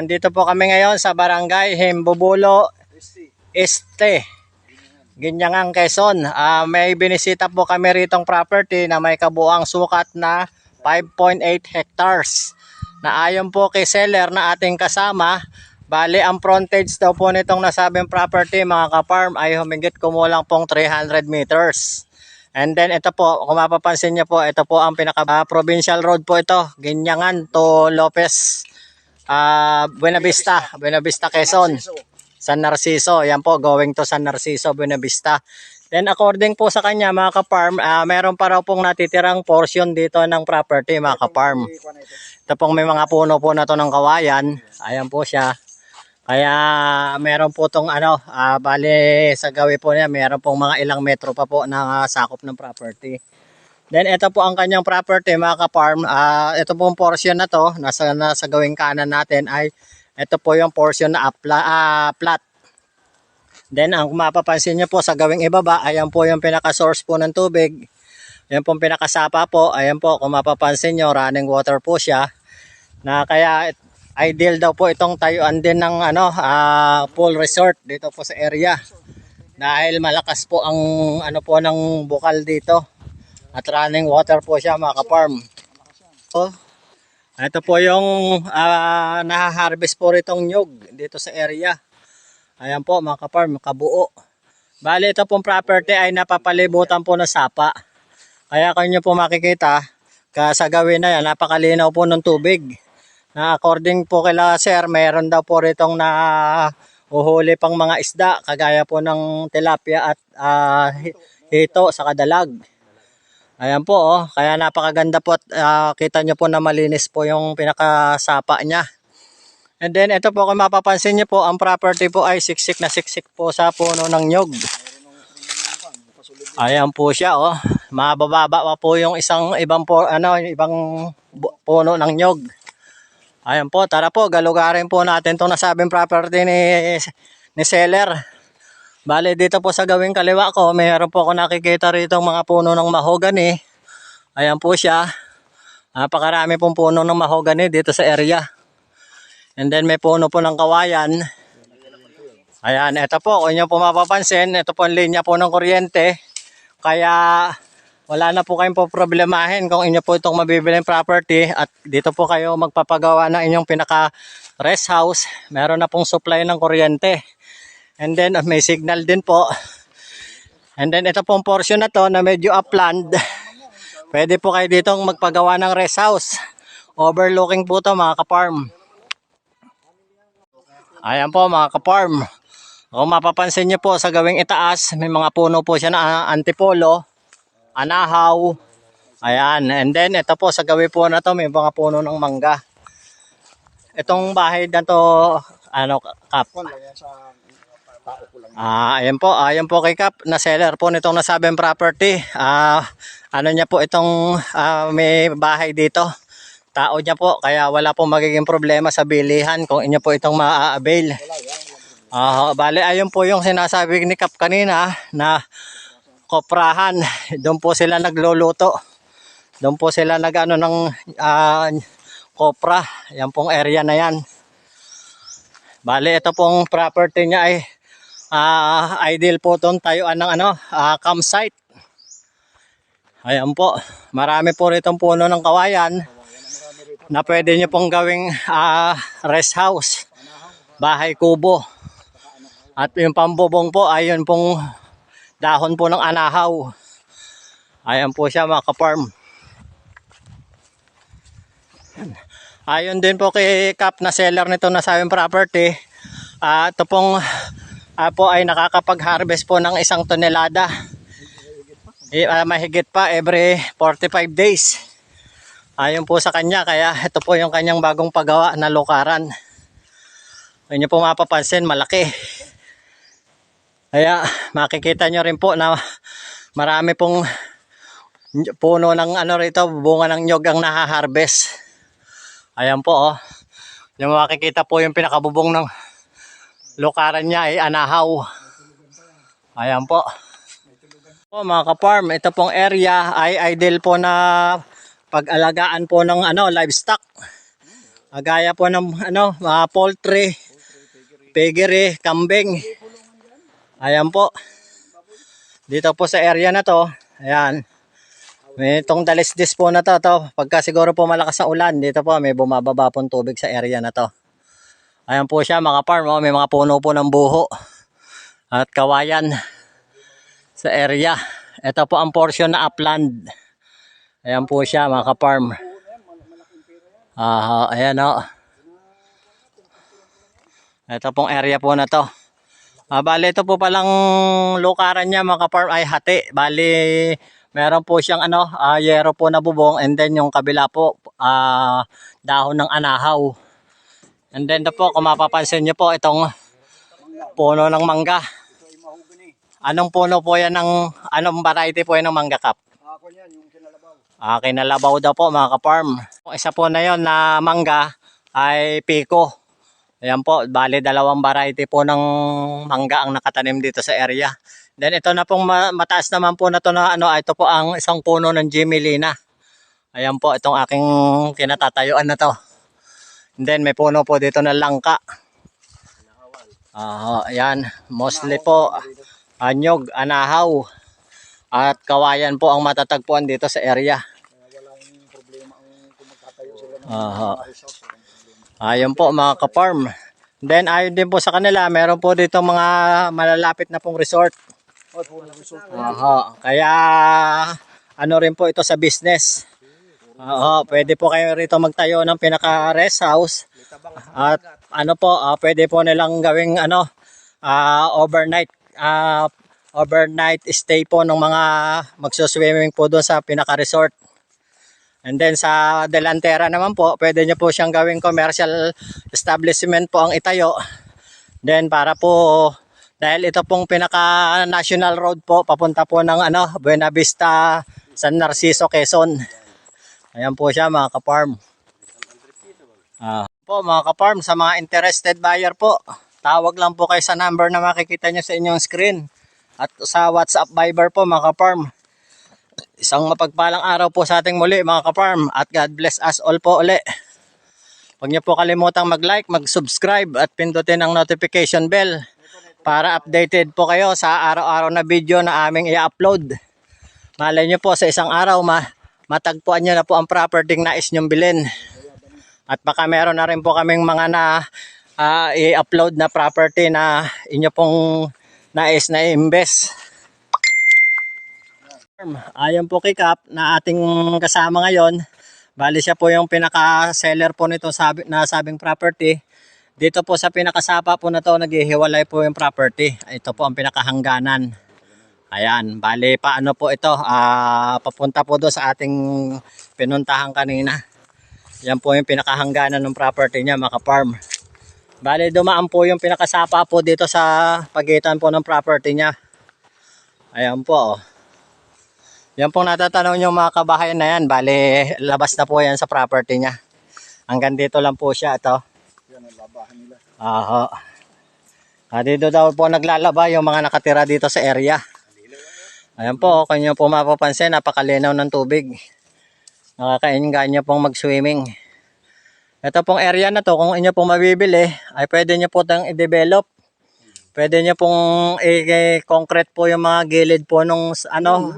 Andito po kami ngayon sa Barangay Himbubulo Este, Ginyangang, Quezon. May binisita po kami ritong property na may kabuang sukat na 5.8 hectares. Na ayon po kay seller na ating kasama, bali ang frontage daw po nitong nasabing property mga ka-farm ay humigit kumulang pong 300 meters. And then ito po, kung mapapansin nyo po, ito po ang pinaka-provincial road po ito, Ginyangan to Lopez, Buena Vista, Quezon, San Narciso. Yan po, going to San Narciso, Buena Vista. Then according po sa kanya mga ka-farm, meron pa raw pong natitirang portion dito ng property mga ka-farm. Ito pong may mga puno po na to ng kawayan. Ayan po siya. Kaya meron po tong bali sa gawi po niya, meron pong mga ilang metro pa po na sakop ng property. Then ito po ang kanyang property mga ka-farm. Ito pong portion na to, nasa gawing kanan natin ay ito po yung portion na plat. Then ang mapapansin nyo po sa gawing ibaba, ayan po yung pinaka-source po ng tubig. Ayan po yung pinakasapa po. Ayan po, kung mapapansin nyo, running water po siya. Na kaya ideal daw po itong tayuan din ng pool resort dito po sa area. Dahil malakas po ang ng bukal dito. At running water po siya mga ka-farm. So, ito po yung nahaharvest po ritong nyug dito sa area. Ayan po mga ka-farm, kabuo. Bali ito pong property ay napapalibutan po ng sapa. Kaya kung nyo po makikita, sa gawin na yan, napakalinaw po ng tubig. Na according po kila sir, mayroon daw po ritong uhuli pang mga isda. Kagaya po ng tilapia at hito sa kadalag. Ayan po, kaya napakaganda po at kita nyo po na malinis po yung pinakasapa niya. And then ito po kung mapapansin nyo po, ang property po ay siksik na siksik po sa puno ng nyog. Ayan po siya mabababa pa po yung ibang puno ng nyog. Ayan po, tara po, galugarin po natin itong nasabing property ni seller. Bale dito po sa gawing kaliwa ko, mayroon po ako nakikita rito mga puno ng mahogany. Ayan po siya. Napakarami pong puno ng mahogany dito sa area. And then may puno po ng kawayan. Ayan, ito po, kung inyo po mapapansin, ito po ang linya po ng kuryente. Kaya wala na po kayong problemahin kung inyo po itong mabibiling property at dito po kayo magpapagawa ng inyong pinaka rest house. Meron na pong supply ng kuryente. And then may signal din po. And then ito pong portion na to na medyo upland. Pwede po kayo ditong magpagawa ng rest house. Overlooking po to mga ka-farm. Ayan po mga ka-farm. Kung mapapansin nyo po sa gawing itaas, may mga puno po siya na antipolo, anahaw. Ayan. And then ito po sa gawi po na to, may mga puno ng mangga. Itong bahay na to, Kap? Ayan po kay Kap, na seller po nitong nasabing property. Niya po itong may bahay dito. Tao niya po, kaya wala pong magiging problema sa bilihan kung inyo po itong ma-avail. Bale, ayun po yung sinasabi ni Kap kanina na koprahan. Doon po sila nagluluto. Doon po sila ng kopra. Yan pong area na yan. Bale, ito pong property niya ay ideal po itong tayuan ng campsite. Ayan po. Marami po ritong puno ng kawayan na pwede nyo pong gawing rest house. Bahay kubo. At yung pambubong po, ayun pong dahon po ng anahaw. Ayan po siya mga ka-farm. Ayon din po kay Kap na seller nito na sa aming property. Ito pong po ay nakakapag-harvest po ng 1 tonelada. Mahigit pa every 45 days. Ayon po sa kanya, kaya ito po yung kanyang bagong paggawa na lukaran. Kung po mapapansin, malaki. Kaya makikita nyo rin po na marami pong puno ng rito, bunga ng nyog ang nahaharvest. Ayan po yung makikita po yung pinakabubong ng lukaran niya ay anahaw. Ayan po. Mga ka-farm, ito pong area ay ideal po na pag-alagaan po ng livestock. Gaya po ng mga poultry, piggery, kambing. Ayan po. Dito po sa area na to, ayan. May itong dalisdis po na to. Pagka siguro po malakas ang ulan, dito po may bumababa pong tubig sa area na to. Ayan po siya mga farm, oh, may mga puno po ng buho at kawayan sa area. Ito po ang portion na upland. Ayan po siya mga ka-farm. Ayan o. Ito pong area po na to. Bali ito po palang lukaran niya mga ka-farm ay hati. Bali meron po siyang yero po na bubong, and then yung kabila po dahon ng anahaw. And then ito po kung mapapansin niyo po itong puno ng mangga. Anong puno po yan anong variety po yan ng mangga, Kap? Ako yan, yung kinalabaw. Kinalabaw daw po mga ka-farm. Isa po na yon na mangga ay Pico. Ayan po, bali dalawang variety po ng mangga ang nakatanim dito sa area. Then ito na pong mataas naman po na to na ito po ang isang puno ng Jimmy Lina. Ayan po, itong aking kinatatayuan na to. And then may puno po dito na langka. Ayan, mostly po anyog, anahaw at kawayan po ang matatagpuan dito sa area. Walang problema kung magtatayo sila ng resource. Ayun po mga ka-farm. Then ayon din po sa kanila, meron po dito mga malalapit na pong resort. Kaya rin po ito sa business. Pwede po kayo rito magtayo ng pinaka-rest house. At pwede po nilang gawing overnight stay po ng mga magsuswimming po doon sa pinaka-resort. And then sa delantera naman po, pwede nyo po siyang gawing commercial establishment po ang itayo. Then para po, dahil ito pong pinaka national road po, papunta po ng Buena Vista, San Narciso, Quezon. Ayan po siya mga ka-farm. Po mga ka-farm, sa mga interested buyer po, tawag lang po kayo sa number na makikita nyo sa inyong screen. At sa WhatsApp Viber po mga ka-farm. Isang mapagpalang araw po sa ating muli mga ka-farm, at God bless us all po uli. Huwag niyo po kalimutang mag-like, mag-subscribe at pindutin ang notification bell para updated po kayo sa araw-araw na video na aming i-upload. Malay niyo po sa isang araw matagpuan niyo na po ang property na nais niyong bilhin. At baka meron na rin po kaming mga i-upload na property na inyo pong nais na i-invest. Ayon po kay Kap na ating kasama ngayon, bali siya po yung pinaka-seller po nito sabing property. Dito po sa pinakasapa po na to, naghihiwalay po yung property. Ito po ang pinakahangganan. Ayan, bali paano po ito, papunta po doon sa ating pinuntahan kanina. Yan po yung pinakahangganan ng property niya mga farm. Bali dumaan po yung pinakasapa po dito sa pagitan po ng property niya. Ayan po. Yan pong natatanaw nyo mga kabahayan na yan. Bali, labas na po yan sa property niya. Hanggang dito lang po siya. Ito. Yan ang labahan nila. Dito daw po naglalaba yung mga nakatira dito sa area. Ayan po, kung nyo po mapapansin, napakalinaw ng tubig. Nakakainganyo pong mag-swimming. Ito pong area na to, kung inyo pong mabibili, ay pwede nyo po itong i-develop. Pwede nyo pong i-concrete po yung mga gilid po nung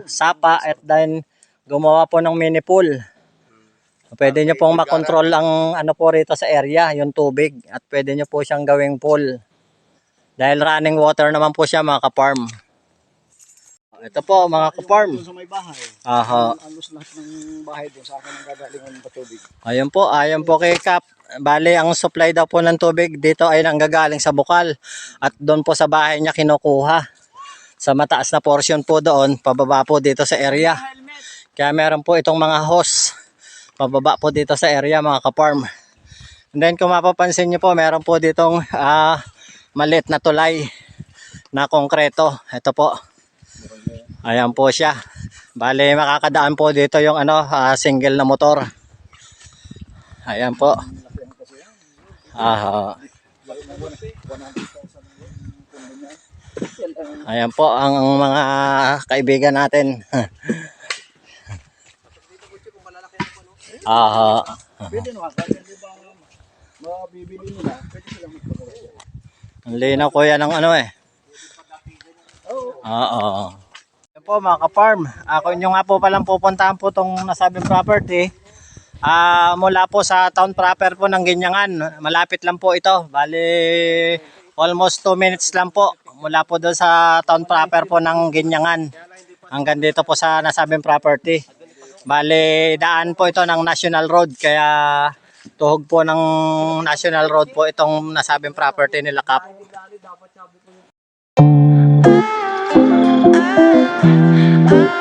sapa, at then gumawa po ng mini pool. Pwede nyo pong makontrol ang po rito sa area, yung tubig, at pwede nyo po siyang gawing pool. Dahil running water naman po siya mga ka-farm. Ito po mga ka-farm. Sa may bahay. Alos lahat ng bahay doon sa akin ang gagalingan ng tubig. Ayun po kay Kap. Bali, ang supply daw po ng tubig dito ay nanggagaling sa bukal. At doon po sa bahay niya kinukuha. Sa mataas na portion po doon, pababa po dito sa area. Kaya meron po itong mga hose. Pababa po dito sa area mga ka-farm. And then kung mapapansin nyo po, meron po ditong maliit na tulay na konkreto. Ito po. Ayan po siya. Bali, makakadaan po dito yung single na motor. Ayan po. Ayan po ang mga kaibigan natin. Pwede naman, di ba mabibili nila, pwede silang magpagawa. Ang linaw ko yan ng ano eh. Oo. Yan po mga ka-farm. Ako nyo nga po palang pupuntahan po itong nasabing property. Mula po sa town proper po ng Ginyangan. Malapit lang po ito. Bali almost 2 minutes lang po. Mula po doon sa town proper po ng Ginyangan. Hanggang dito po sa nasabing property. Bali daan po ito ng National Road. Kaya tuhog po ng National Road po itong nasabing property nila Kap. Ah, ah, ah.